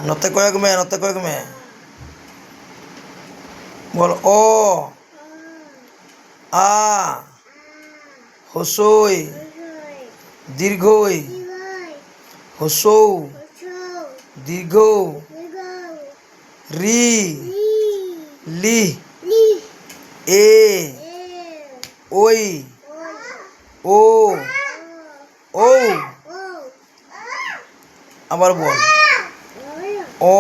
নতে কয়েক মে বল অ আ হসই দীর্ঘই হসৌ দীর্ঘ রি লি এ ওই ও ও আবার বল অ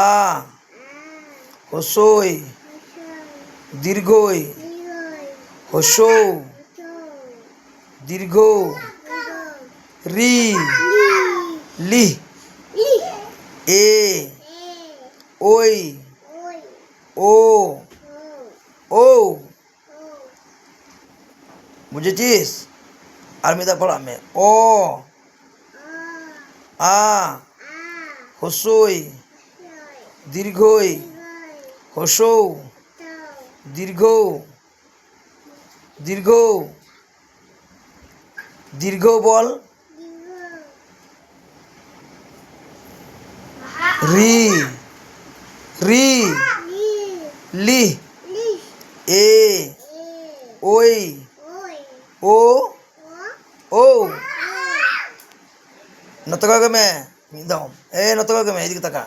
আ হসই দীর্ঘই হসৌ দীর্ঘ রি লি এ ওই ও ও বুঝেছিস? আর মিতা পড়া মে অ আ হসই দীর্ঘই হসৌ দীর্ঘ দীর্ঘ দীর্ঘ বল রি রি লি এ ওই ও ও নতকা মে একদম এ নতকা মে এদিকে তাকা